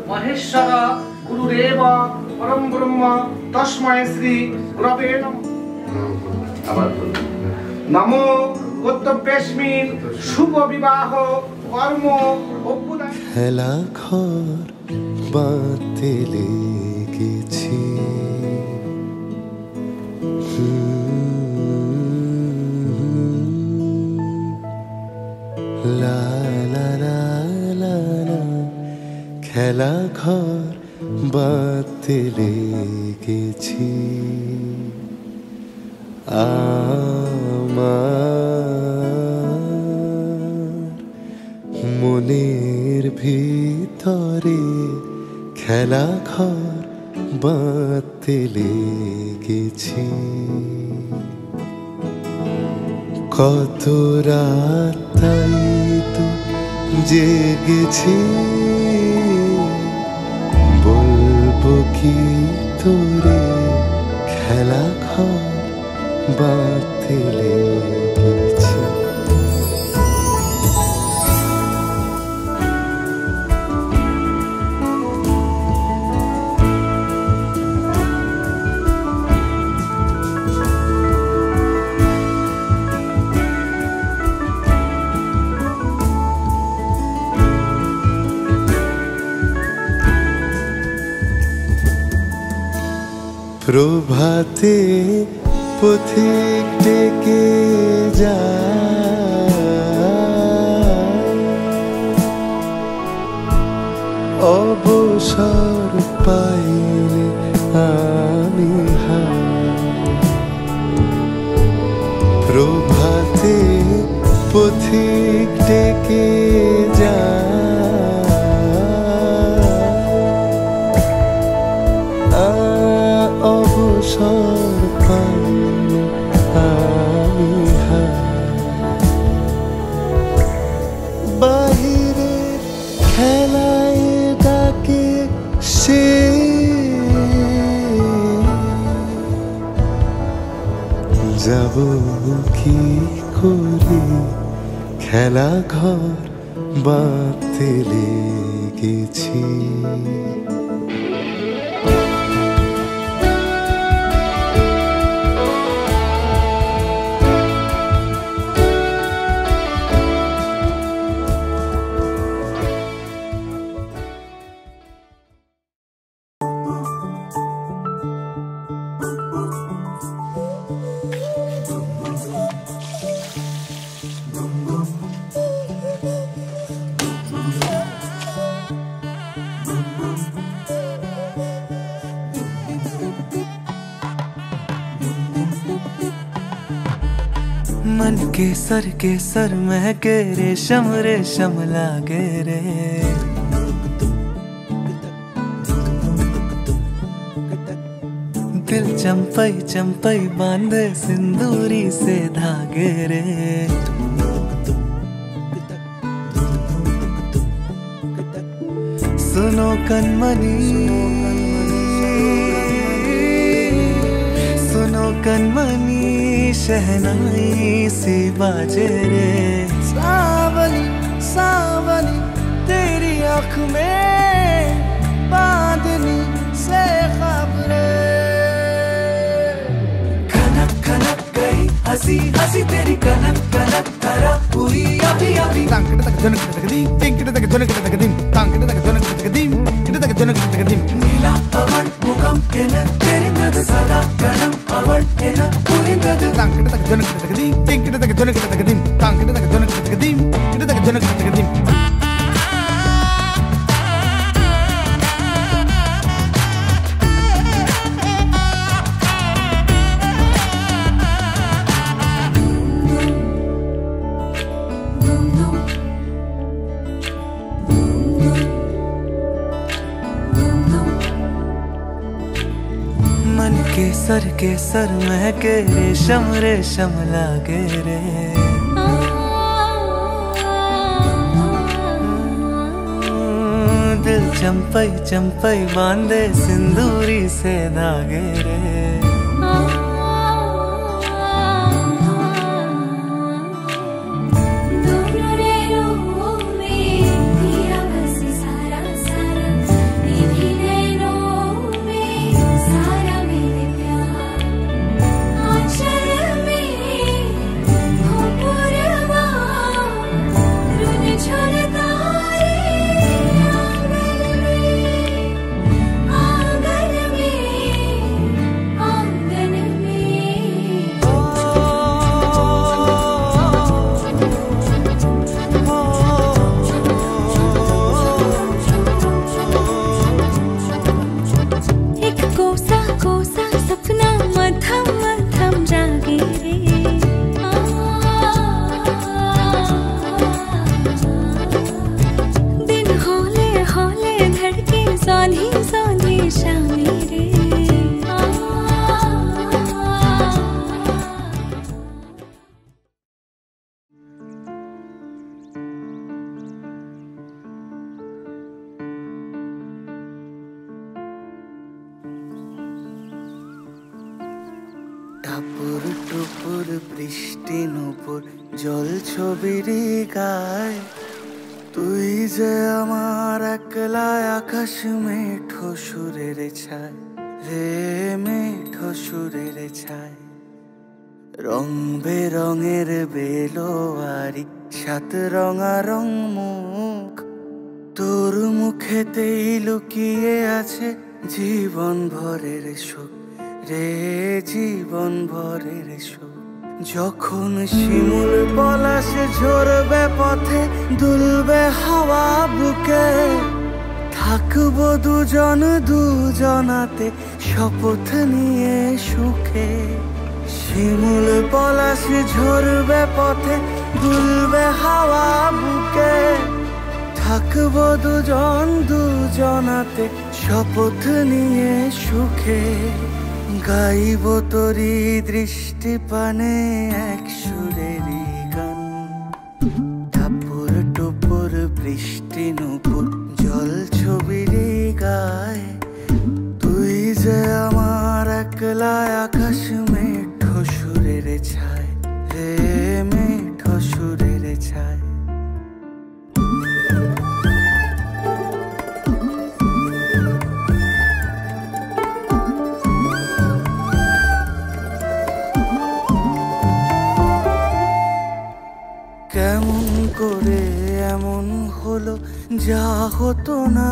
महेश्वर गुरुदेव परम ब्रह्म तस्मै श्री गुरवे नमः। नमो कर्तव्यस्मिन् शुभ विवाह कर्म অভ্যুদয়। খেলা ঘর বাঁধতে লেগেছি, লা লা লা লা লা, খেলা ঘর বাঁধতে লেগেছি। মনের ভিতরে খেলা ঘর বাঁধতে লেগেছি। কত রাত তাই তো জেগেছি, বলবো কি তোরে খেলা ঘর বাঁধতে লেগেছি। প্রভাতে পথিক ডেকে যায়, অবসর পাইলে আমি প্রভাতে পথিক ডেকে যায়, অবসর পাইলে আমি বাহিরের খেলায় ডাকে সে, যাব কি করে খেলা ঘর বাঁধতে লেগেছি। मन के सर महके रेशम रेशम लागे रे, दिल चंपई चंपई बांधे सिंदूरी से धागे रे। सुनो कनमनी सुनो कनमनी शहनाई सी बाजे रे। सावली सावली तेरी आँख में बांधनी से खबरें, खनक खनक गई हंसी हंसी तेरी कनक कनक करा हुई अभी अभी। तांकड़े तक जनक तक दी, टिंकड़े तक जनक तक दी, तांकड़े तक जनक तक दी, टिंकड़े तक जनक तक दी। नीला पवन मुखम के न तेरी नद सदा गणम अवड़ के न पूरी नद। तांकड़े तक जनक तक दी, टिंकड़े तक जनक तक दी, तांकड़े तक जनक तक दी, टिंकड़े तक जनक तक दी। के सर महके रेशम रेशम लागे रे। दिल चंपई चंपई बांधे सिंदूरी से धागे रे। दोनों रे रूप में तेरा बस सारा सारा বৃষ্টি নুপুর জল ছবির গায় তুই যে আমার একলা আকাশ মেঠো সুরের ছায় রে মেঠো সুরের ছায় রং বেরঙের বেলোয়ারি সাত রঙা রং মুখ তোর মুখেতেই লুকিয়ে আছে জীবন ভরের সুখ রে জীবন ভরের সুখ যখন শিমুল পলাশে ঝরবে পথে দুলবে হাওয়া বুকে থাকবো দুজন দুজনাতে শপথ নিয়ে সুখে শিমুল পলাশে ঝরবে পথে দুলবে হাওয়া বুকে থাকবো দুজন দুজনাতে শপথ নিয়ে সুখে গাইব তোরি দৃষ্টি পানে এক সুরেরই গান টাপুর টুপুর বৃষ্টি নুপুর জল ছবির গায় তুই যে আমার একলা আকাশ মেঠো সুরের ছায় রে মেঠো সুরের ছায় কেমন করে এমন হলো যা হতো না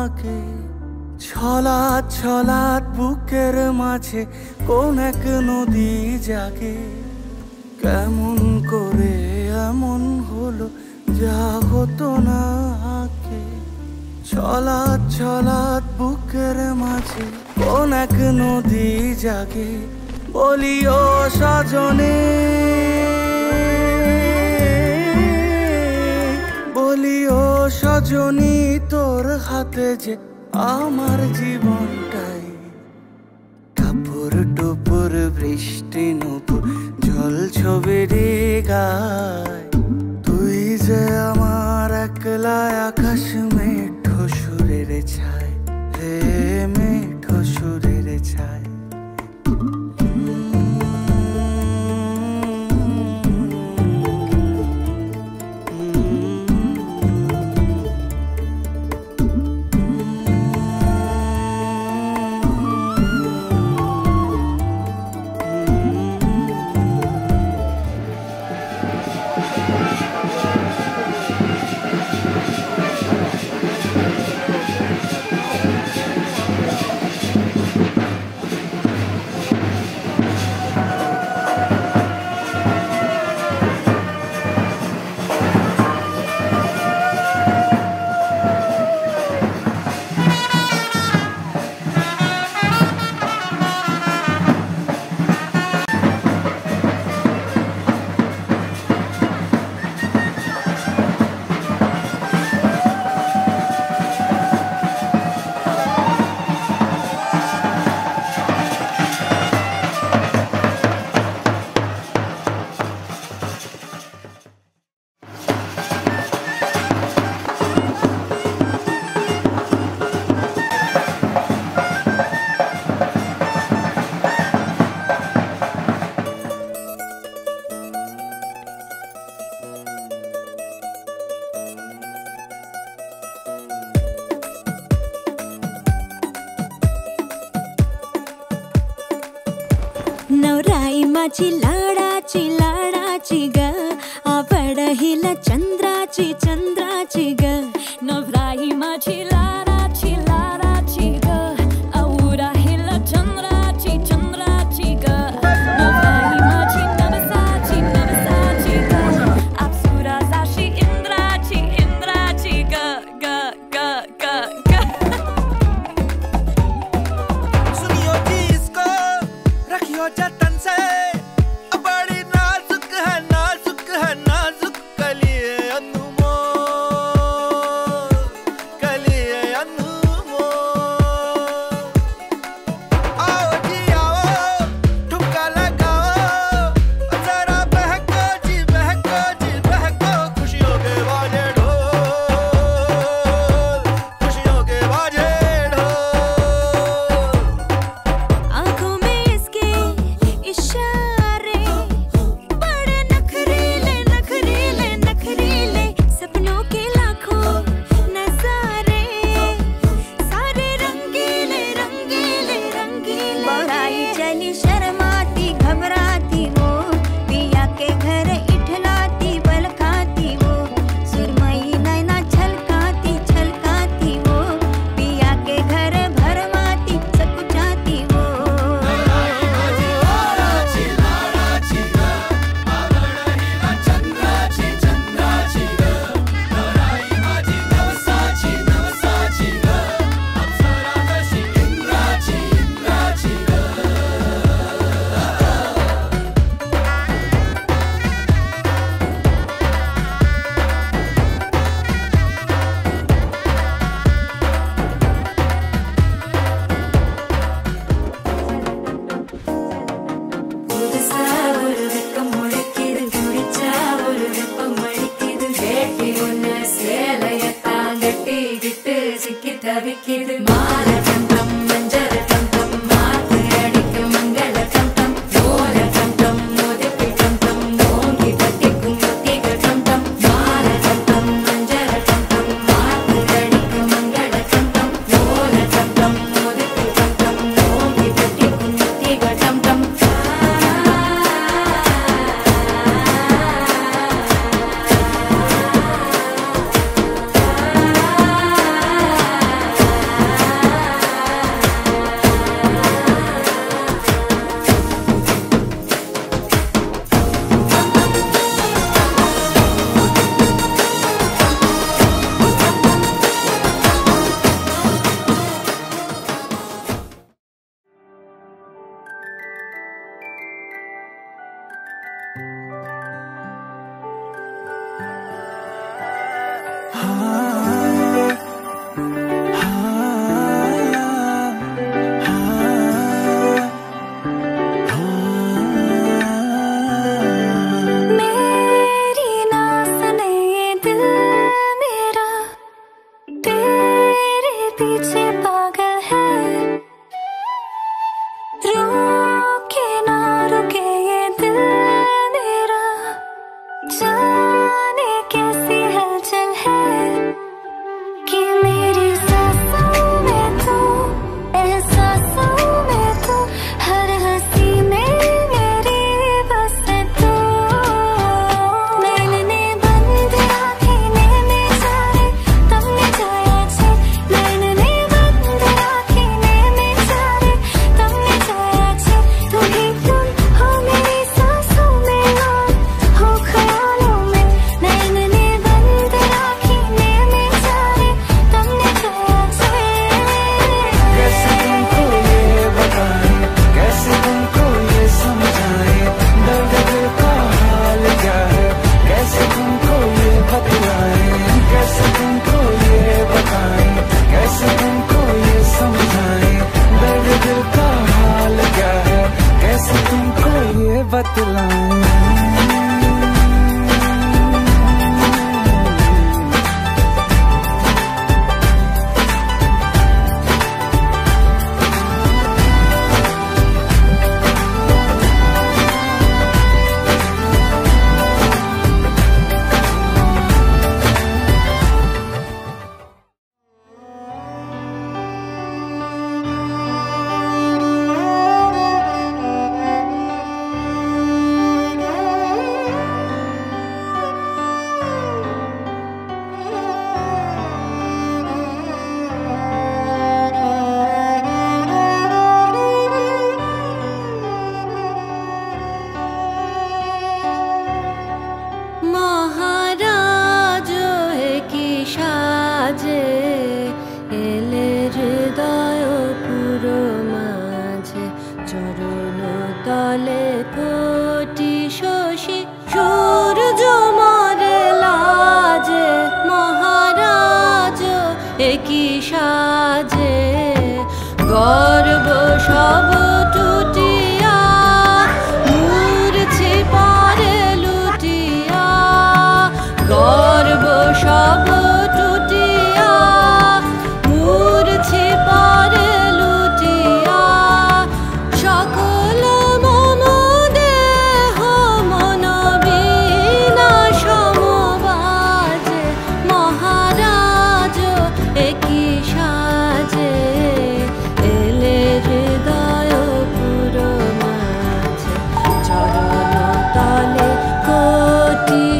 আগে ছলাৎ ছলাৎ বুকের মাঝে কোন এক নদী জাগে কেমন করে এমন হলো যা হতো না আগে ছলাৎ ছলাৎ বুকের মাঝে কোন এক নদী জাগে বলিও সজনে বলিও সজনী তোর হাতে যে আমার জীবনটাই টাপুর টুপুর বৃষ্টি নুপুর জল ছবির গায় তুই যে আমার একলা আকাশ মেঠো সুরের ছায় রে মেঠো সুরের ছায় नवराई माझी लाडाची ग आवड हिला चंद्राची ग नवराई माझी लाडाची ग आवडा हिला चंद्राची ग नवराई माझी नवसाची ग अप्सरा जाशी इंद्राची ग ग ग ग ग सुनियो जिसको रखियो जतन से बड़ी नाजुक है नाजुक कली अनमोल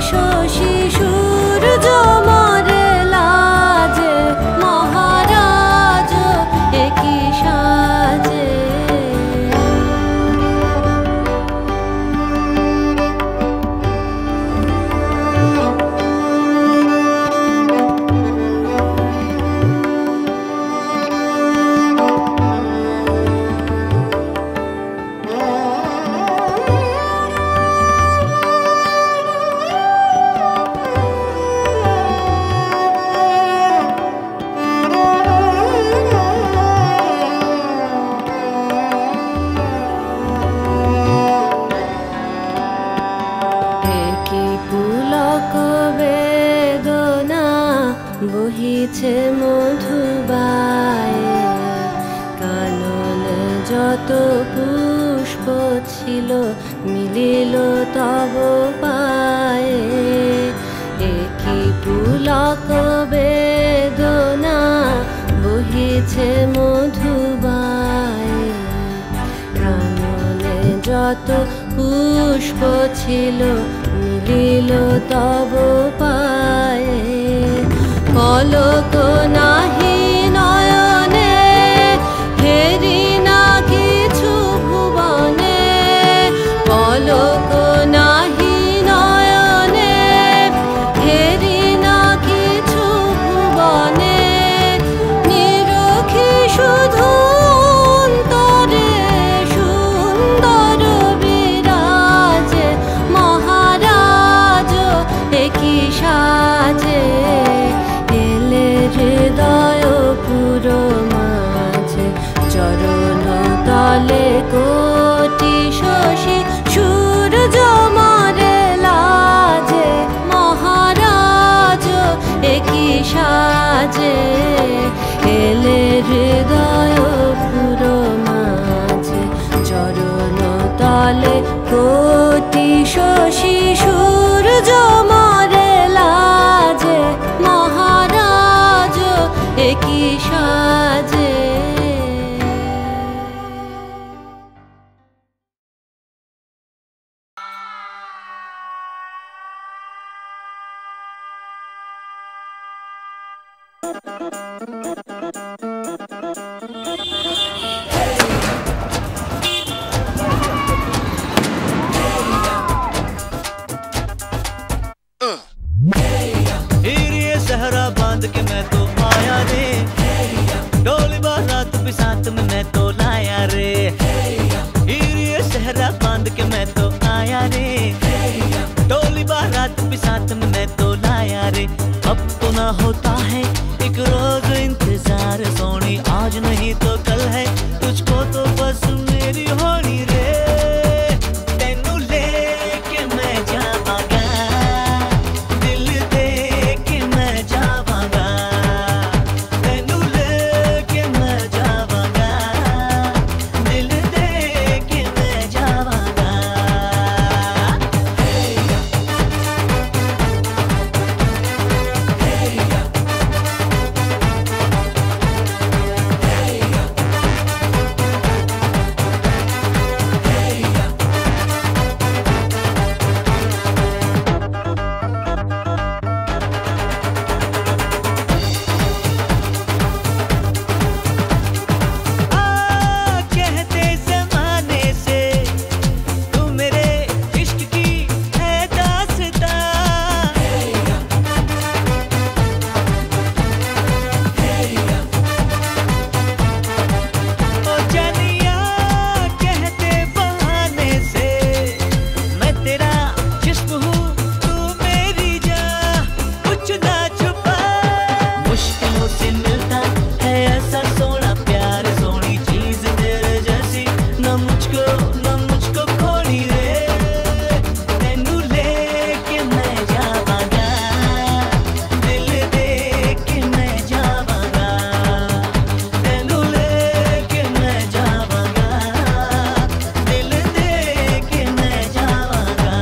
শশী সূর্য মরে বহিছে মধুবায়ে কাননে যত পুষ্প ছিল মিলিল তব পায়ে একই পুলক বেদনা বহিছে মধুবায়ে কাননে যত পুষ্প ছিল মিলিল তব পায়ে পলক নাহি নয়নে হেরি না কিছু ভুবনে পলক নাহি নয়নে হেরি না কিছু ভুবনে নিরখি শুধু অন্তরে সুন্দর বিরাজে মহারাজ একই সাজে এলে হৃদয় পুরো মাঝে চরণ তলে কোটি শশী সূর্য মারে লাজে মহারাজ একই সাজে এলে হৃদয় পুরো মাঝে চরণ তলে কোটি শশী সূর্য মারে লাজে মহারাজ একই সাজে सहरा बांध के मैं तो आया रे डोली बारात भी साथ में मैं तो लाया रे ये सहरा बांध के मैं तो आया रे डोली बारात भी साथ में मैं तो लाया रे अब तो ना होता है एक रोज इंतजार सोनी आज नहीं तो कल है तुझको तो बस मेरी होनी रे तेनू लेके मैं जावांगा दिल दे के मैं जावांगा तेनू लेके मैं जावांगा दिल दे के मैं जावांगा कहते ज़माने से तू मेरे इश्क की है दास्तां ओ जानिया कहते बहाने से मैं तेरा जिस्म हूँ तू मेरी जान कुछ ना छुपा मुश्किलों से मिलता है ऐसा सोना प्यार सोनी चीज तेरे जैसी न मुझको खोनी रे तेनू लेके मैं जावांगा दिल दे के मैं जावांगा तेनू लेके मैं जावांगा दिल दे के मैं जावांगा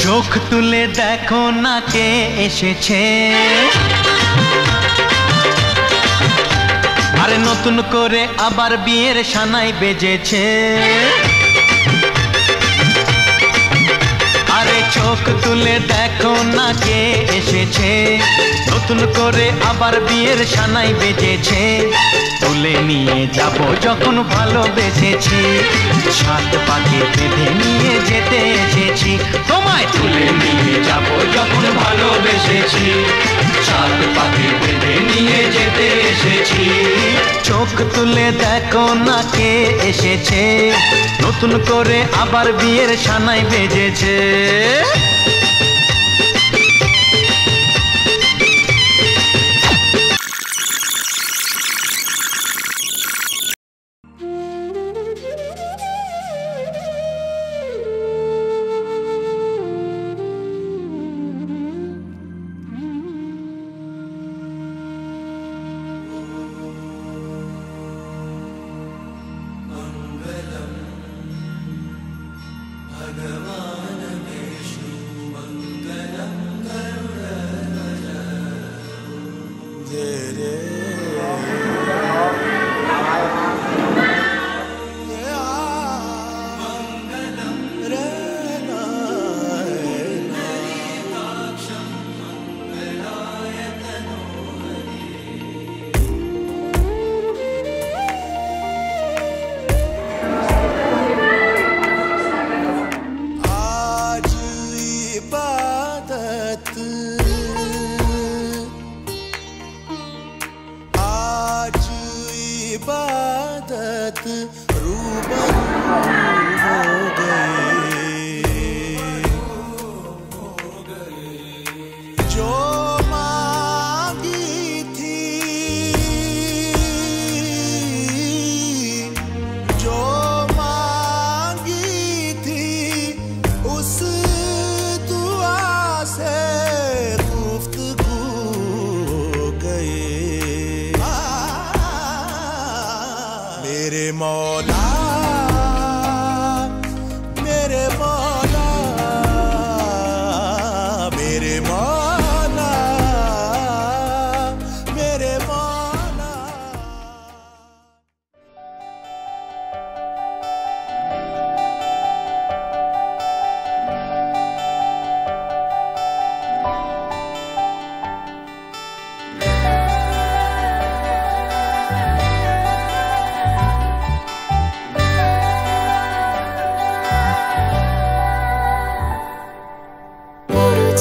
চোখ তুলে দেখো না কে এসেছে আরে নতুন করে আবার বিয়ের সানাই বেজেছে আরে চোখ তুলে দেখো না কে এসেছে নতুন করে আবার বিয়ের সানাই বেজেছে তুলে নিয়ে যাব যখন ভালোবেসেছি সাত পাকে বেঁধে নিয়ে যেতে এসেছি তোমায় তুলে নিয়ে যাব যখন ভালোবেসেছি সাত পাকে বেঁধে নিয়ে যেতে এসেছি চোখ তুলে দেখো না কে এসেছে নতুন করে আবার বিয়ের সানাই বেজেছে इबादत रूबरू हो गए जो मांगी थी उस दुआ से गुफ्तगू हो गए मेरे मौला मेरे मौला मेरे मौला मेरे मौला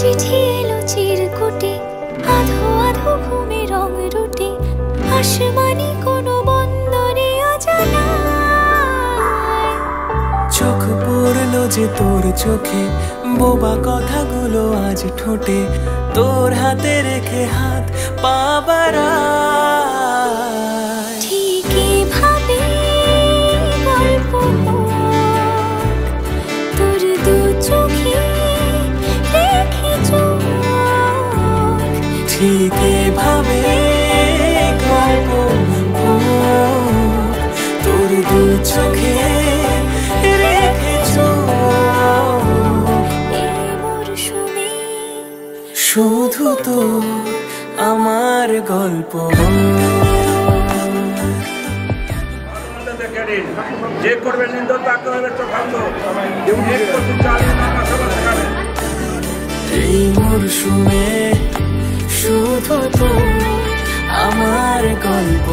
চিঠি এলো চিরকুটে আধো আধো ঘুমে রং রুটে আসমানি কোনো বন্দরে অজানা চোখ পড়লো যে তোর চোখে বোবা কথাগুলো আজ ঠোঁটে তোর হাতে রেখে হাত পা বাড়ায় ঠিকই ভাবে গল্প তোর দু চোখে রেখে চোখ ঠিক এভাবে গল্প তোর দু চোখে রেখে চোখ এই মরশুমে শুধু তো আমার গল্প যে করবে নিন্দন তাকে হবে চোখান্ত কেউ করতে চাইলে না এই মরশুমে শুধু তো আমার গল্প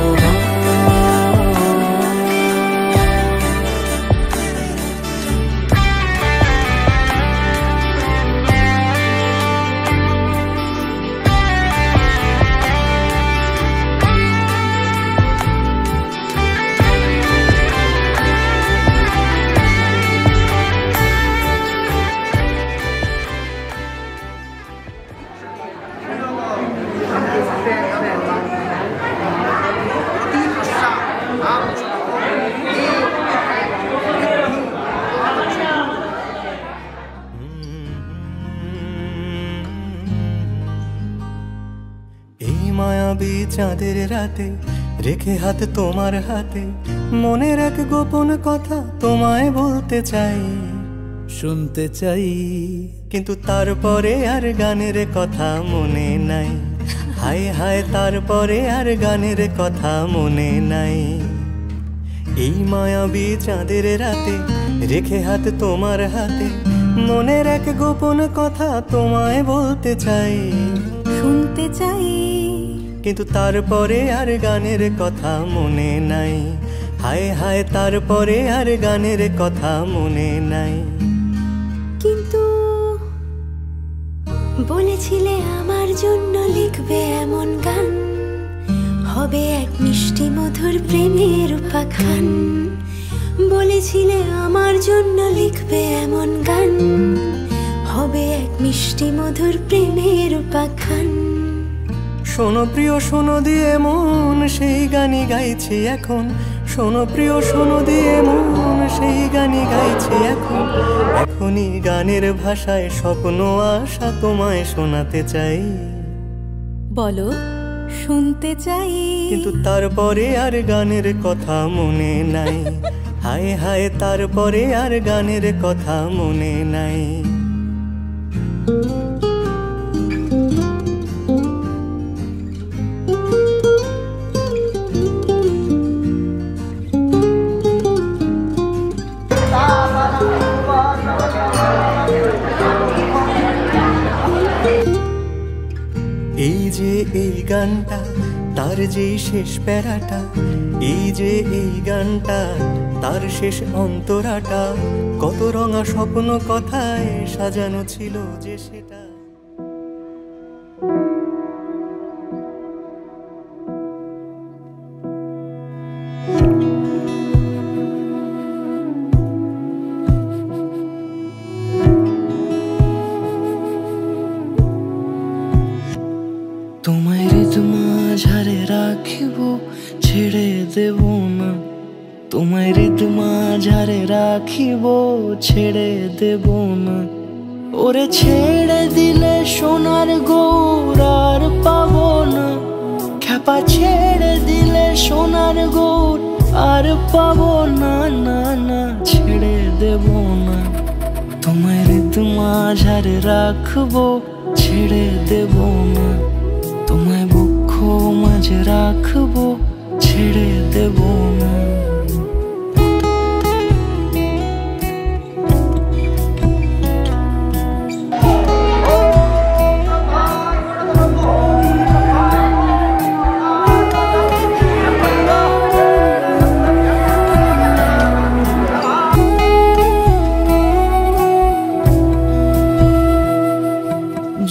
মায়াবী চাঁদের রাতে রেখে হাত তোমার হাতে মনের এক গোপন কথা তোমায় বলতে চাই শুনতে চাই কিন্তু তারপরে আর গানের কথা মনে নাই হায় হায় তারপরে আর গানের কথা মনে নাই এই মায়াবী চাঁদের রাতে রেখে হাত তোমার হাতে মনের এক গোপন কথা তোমায় বলতে চাই শুনতে চাই কিন্তু তারপরে আর গানের কথা মনে নাই হায় হায় তারপরে আর গানের কথা মনে নাই কিন্তু বলেছিলে আমার জন্য লিখবে এমন গান হবে এক মিষ্টি মধুর প্রেমের উপাখ্যান বলেছিলে আমার জন্য লিখবে এমন গান হবে এক মিষ্টি মধুর প্রেমের উপাখ্যান শোনো প্রিয় শোনো দিয়ে মন সেই গানই গাইছি এখন শোনো প্রিয় শোনো দিয়ে মন সেই গানই গাইছি এখন এখনই গানের ভাষায় স্বপ্ন আশা তোমায় শোনাতে চাই বলো শুনতে চাই কিন্তু তারপরে আর গানের কথা মনে নাই হায় হায় তারপরে আর গানের কথা মনে নাই এই যে এই গানটা তার যে শেষ প্যারাটা এই যে এই গানটা তার শেষ অন্তরাটা কত রঙা স্বপ্ন কথায় সাজানো ছিল যে সেটা তোমায় হৃদমাঝারে রাখিব ছেড়ে দেব না, তোমায় হৃদমাঝারে রাখিব ছেড়ে দেব না। ওরে ছেড়ে দিলে সোনার গৌর আর পাবো না, খ্যাপা ছেড়ে দিলে সোনার গৌর আর পাবো না, না না ছেড়ে দেব না। তোমায় হৃদমাঝারে রাখবো ছেড়ে দেব না, তোমায় বক্ষ মাঝে রাখবো ছেড়ে দেব না।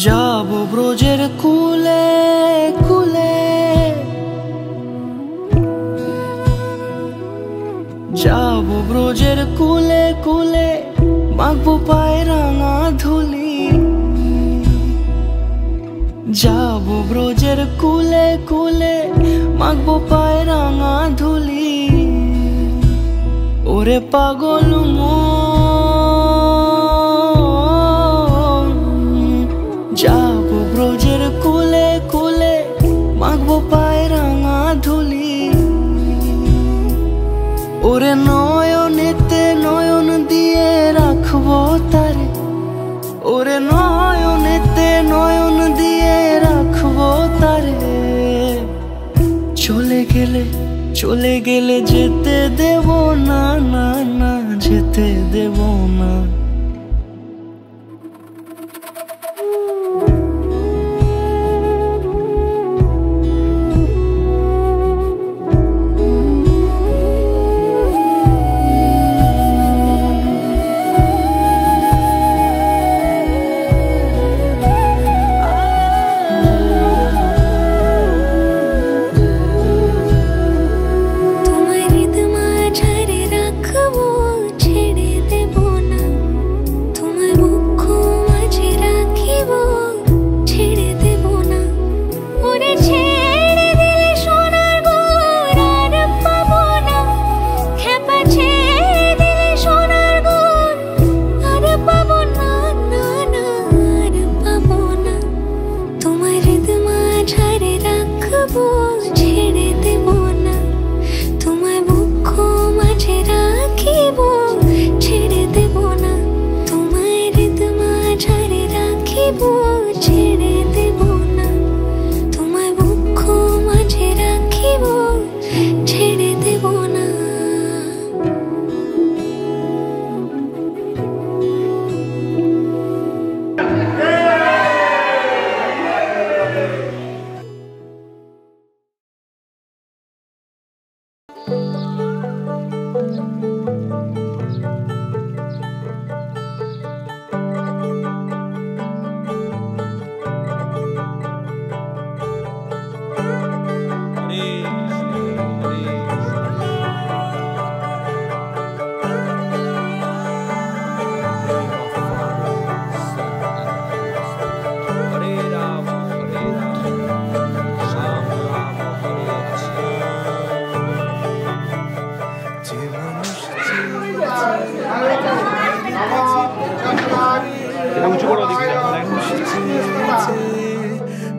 যাবো ব্রজের কুলে কুলে, যাবো ব্রজের কুলে কুলে, মাখবো পায়ে রাঙা ধুলি। যাবো ব্রজের কুলে কুলে, মাখবো পায়ে রাঙা ধুলি। ওরে পাগল যাবো ব্রজের কুলে কুলে, মাখবো পায়ে রাঙা ধুলি। ওরে নয়নেতে নয়ন দিয়ে রাখবো তারে, ওরে নয়নেতে নয়ন দিয়ে রাখবো তারে। চলে গেলে যেতে দেব না, না না যেতে দেব না।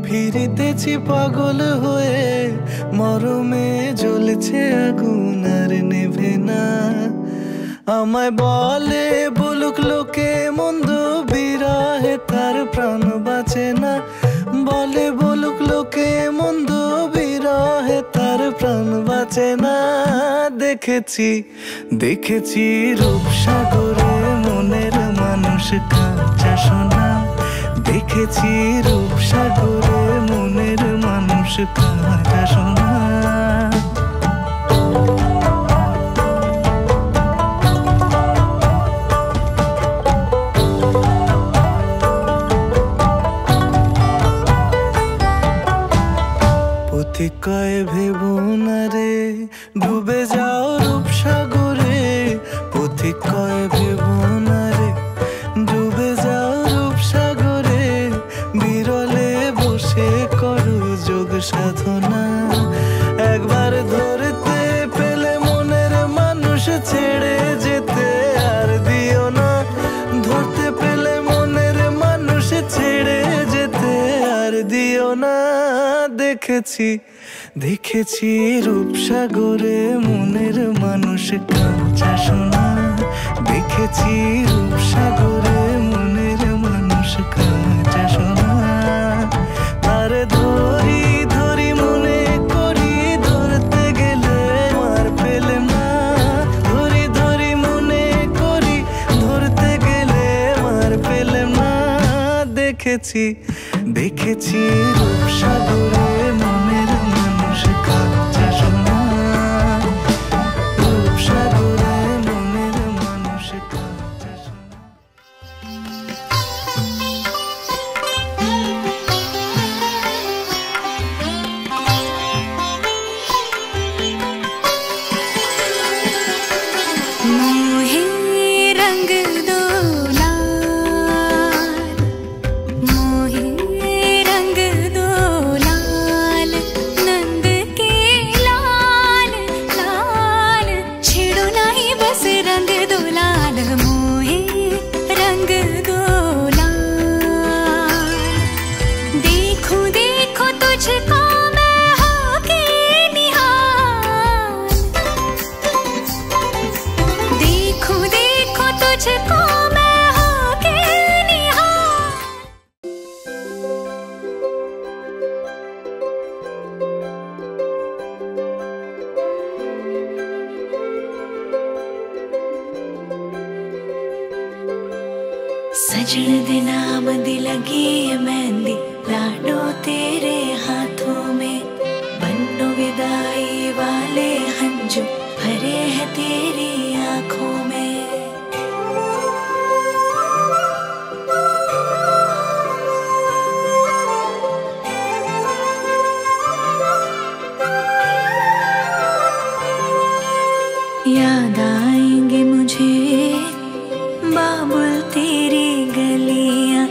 ফিরিতেছি পাগল হয়ে, মরমে জ্বলছে আগুন আর নেভে না। আমায় বলে বলুক লোকে মন্দ, বিরহে তার প্রাণ বাঁচে না। বলে বলুক লোকে মন্দ, বিরহে তার প্রাণ বাঁচে না। দেখেছি রূপসাগরে মনের মানুষ কাঁচা সোনা। দেখেছি রূপসাগরে মনের মানুষ কাঁচা সোনা। পথিক কয় ভেবো না রে ডুবে যাও রূপসাগরে পথিক কয় ভেবো না রে ডুবে যাও রূপসাগরে বিরলে বসে করো যোগ সাধনা একবার ধরতে পেলে মনের মানুষ ছেড়ে যেতে আর দিও না ধরতে পেলে মনের মানুষ ছেড়ে যেতে আর দিও না দেখেছি দেখেছি রূপসাগরে মনের মানুষ কাঁচা সোনা দেখেছি রূপসাগরে মনের মানুষ কাঁচা সোনা তারে ধরি ধরি মনে করি ধরতে গেলে আর পেলে না ধরি ধরি মনে করি ধরতে গেলে আর পেলে না দেখেছি দেখেছি রূপসাগরে মনের মানুষ কাঁচা সোনা রূপসাগরে মনের মানুষ কাঁচা সোনা मोहे रंग दो लाल मोहे रंग दो लाल नंद के लाल लाल छेड़ो नहीं बस रंग दो लाल मोहे रंग दो लाल देखो देखो तुझको मैं होके निहाल देखो देखो तुझको मैं होके निहाल सजन दे नाम दी लगी है मेहंदी लाडो तेरे हाथों में बन्नो विदाई वाले हंजू भरे हैं तेरी आंखों में याद आएंगे मुझे बाबुल तेरी गलियां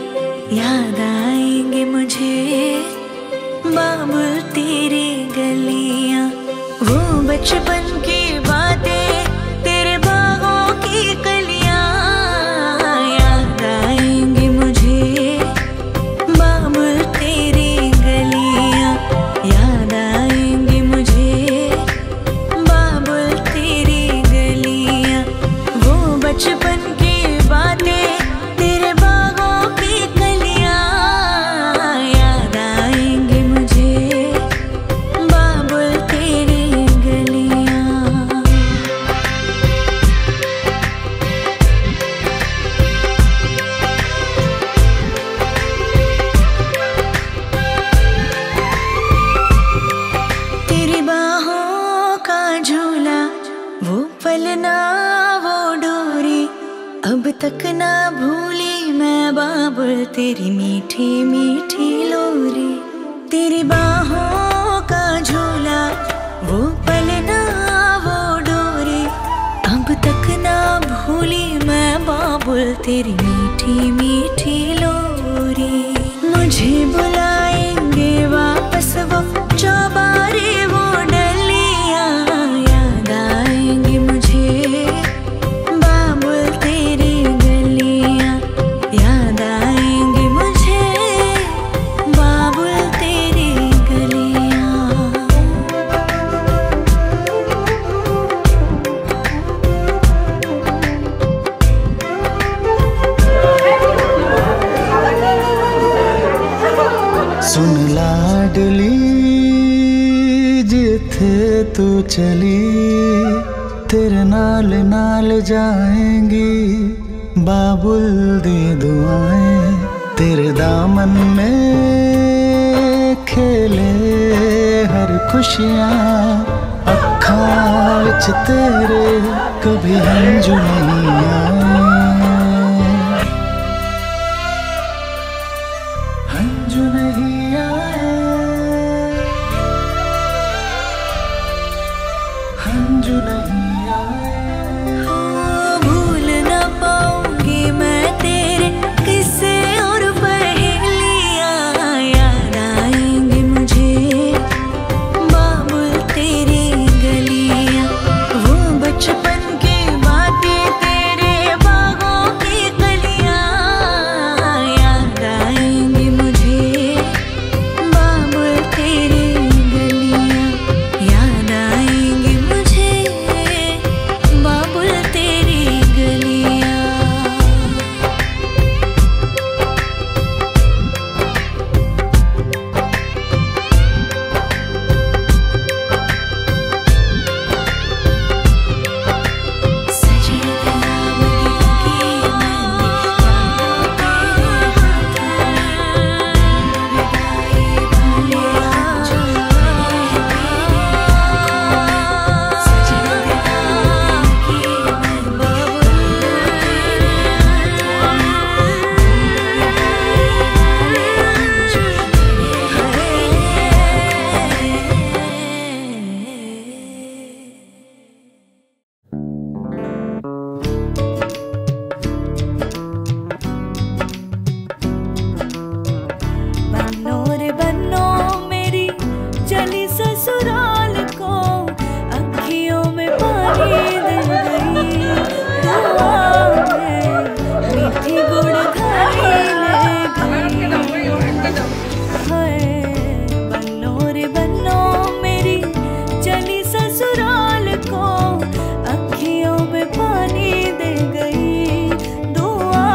याद आएंगे मुझे बाबुल तेरी गलियां वो बचपन की बातें तेरे बागों की कलियां याद आएंगे मुझे बाबुल तेरी गलियां याद आएंगे मुझे बाबुल तेरी गलियां वो बचपन की बातें तेरे बागों की कलियां याद आएंगे मुझे बाबुल तेरी गलियां तेरी बाहों का झूला वो पलना वो डोरी अब तक ना भूली मैं बाबुल तेरी मीठी मीठी लोरी तेरी बाहों का झूला वो पलना वो डोरी अब तक ना भूली मैं बाबुल तेरी मीठी मीठी लोरी मुझे बुलाएंगे वापस वो चौबारे वो डलियां याद आएंगे मुझे बाबुल तेरी गलियां याद आएंगे मुझे बाबुल तेरी गलियां सुन लाडली जिथे तू चली तेरे नाल नाल जाएंगी बाबुल दी दुआएं तेरे दामन में खेले हर खुशियाँ अखां विच तेरे कभी हंजू नहीं आए हंजू नहीं आए हंजू नहीं आए। भूल ना पाऊंगी मैं तेरे किस्से और पहेलियां, याद आएंगी मुझे बाबुल तेरी गलियां, वो बचपन की बातें तेरे बागों की कलियां, याद आएंगी मुझे बाबुल तेरी गलियां, याद आएंगी मुझे बाबुल तेरी गलियां। सजे गुलाब की बन्नो रे बन्नो मेरी चली ससुराल को, अखियों में पानी दे गई, दुआ में मीठी गुड़ खाई ले गई। हाय बन्नो रे बन्नो मेरी चली ससुराल को, अखियों में पानी दे गई, दुआ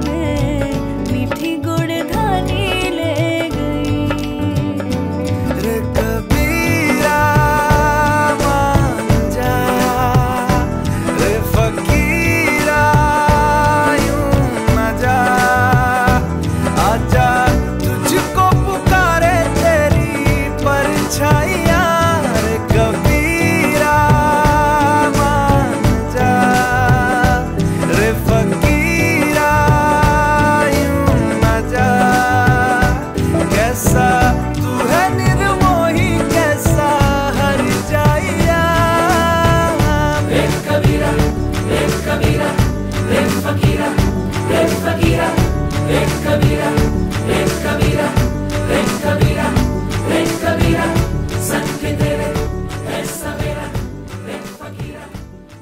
में मीठी गुड़ खानी ले गई। रे कबीरा मान जा, रे फकीरा यूं न जा, आजा तुझको पुकारे तेरी परछाइयाँ। रे कबीरा मान जा, रे फकीरा यूं न जा, कैसा तू है निर्मोही कैसा हर जाइया। रे कबीरा रे कबीरा रे फकीरा रे फकीरा रे कबीरा रे कबीरा रे कबीरा रे कबीरा, संग तेरे ऐसा मेरा रे फकीरा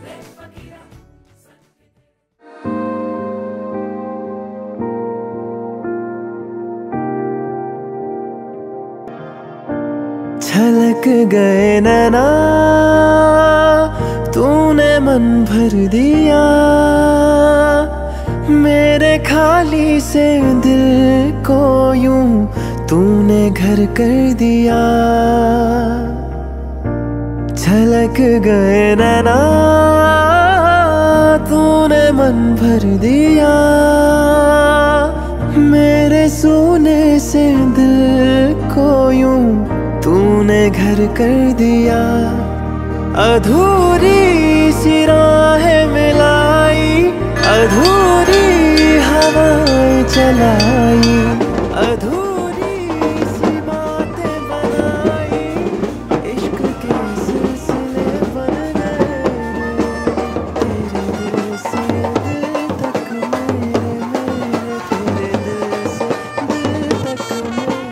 रे फकीरा। छलक गए नैना तूने मन भर दिया, मेरे खाली से दिल को यूं तूने घर कर दिया। छलक गए नैना तूने मन भर दिया, मेरे सोने से दिल को यूं तूने घर कर दिया। अधूरी सी राहें मिलाई, अधूरी हवाएं चलाई, अधूरी सी बातें बनाई, इश्क के सिलसिले बन गए, तेरे दिल से दिल तक मेरे, तेरे दिल से दिल तक मेरे।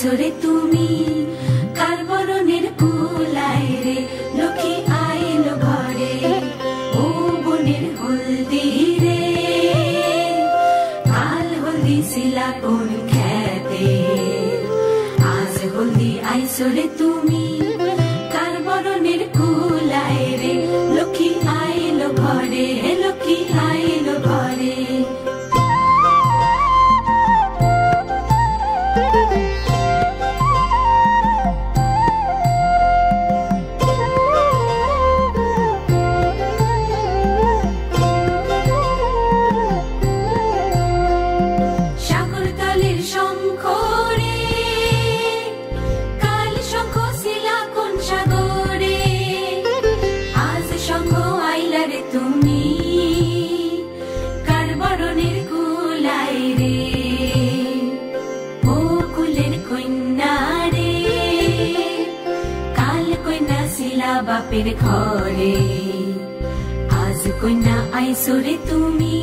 আইসরে তুমি কার বরণের কুলায় রে লক্ষ্মী আইল ঘরে ও বনের হলদি রে কাল হলদি শিলা কোন খেতে আজ হলদি আইসরে তুমি কার বরণের কুলায় রে লক্ষ্মী আইল ঘরে লক্ষ্মী আইল ঘরে বাপের ঘরে আজ কন্যা আইসরে তুমি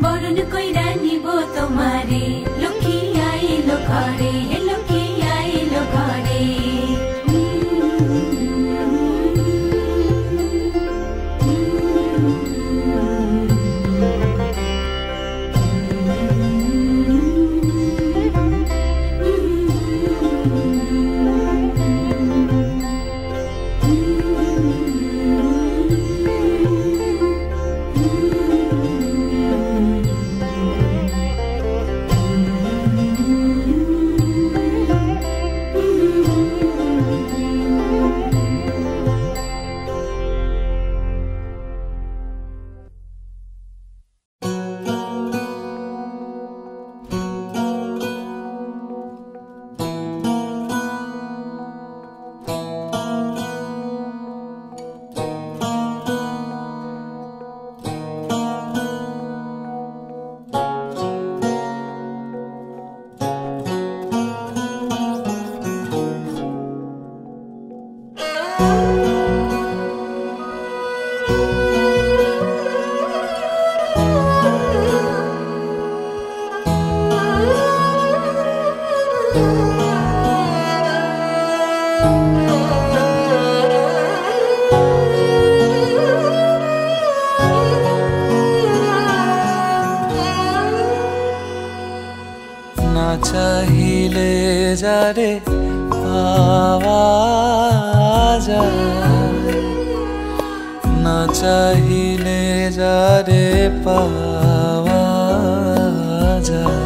বরণ কইরা নিব তোমারে লক্ষ্মী আইল ঘরে লক্ষ্মী আইল ঘরে চাহিলে যারে পাওয়া যায় না চাহিলে যারে পাওয়া যায়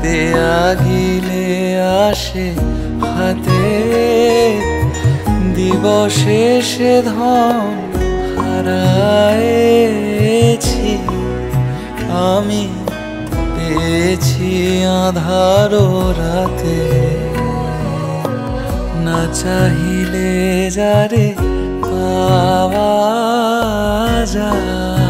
দেয়া গিলে আসে হাতে দিবসে সে ধন হারায়েছি আমি পেয়েছি আধার রাতে না চাহিলে যারে পাওয়া যায়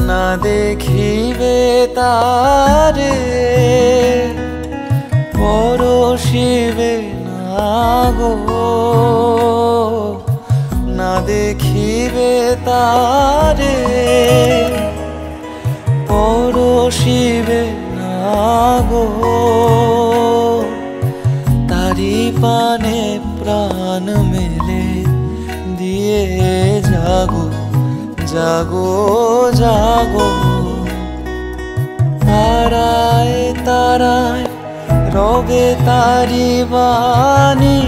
না দেখিবে তারে পরশিবে না গো না দেখিবে তারে পরশিবে না গো তারি পানে প্রাণ মেলে দিয়ে জাগো জাগো জাগো তারায় তারায় রবে তারি বাণী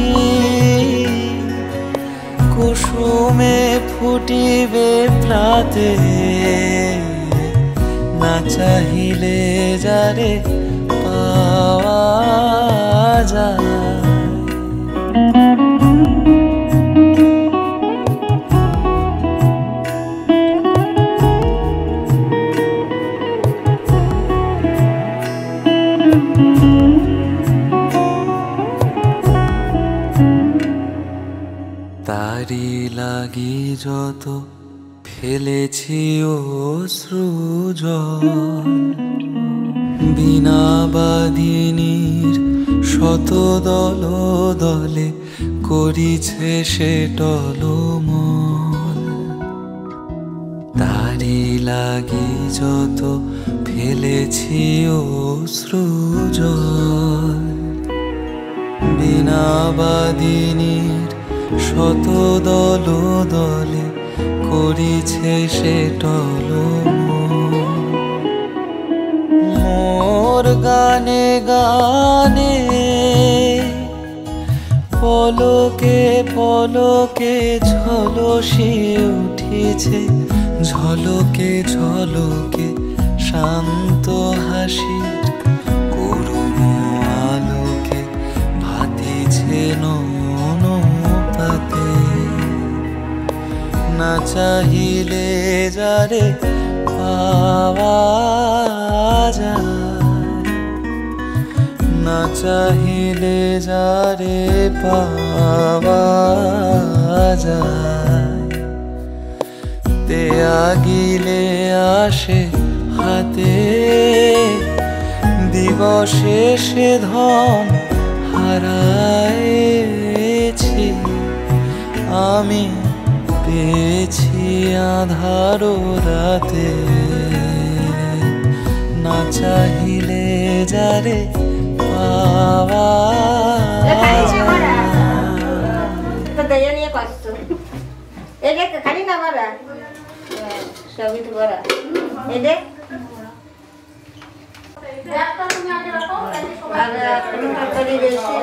কুসুমে ফুটিবে প্রাতে না চাহিলে যারে পাওয়া যায় তারি লাগি যত ফেলেছি অশ্রুজল, বিনা বাদিনীর শত দল দলে করিছে সে টলমল। তারি লাগি যত ফেলেছি অশ্রুজল, বিনা বাদিনীর শত দল দলে করিছে সে টলমল। মোর গানে গানে পলকে পলকে ঝলসে উঠিছে, ঝলকে ঝলকে শান্ত হাসির করুণ আলোকে ভাতিছে নয়ন পাতে। না চাহিলে যারে পাওয়া যায়, না চাহিলে যারে পাওয়া যায়, তে আগিলে আসে হাতে দিবসে সে ধন হারাইছি আমি, পেয়েছি আধার রাতে। না চাহিলে যারে পাওয়া খালি না মারা সবই তো করা এদের আর তরকারি বেশি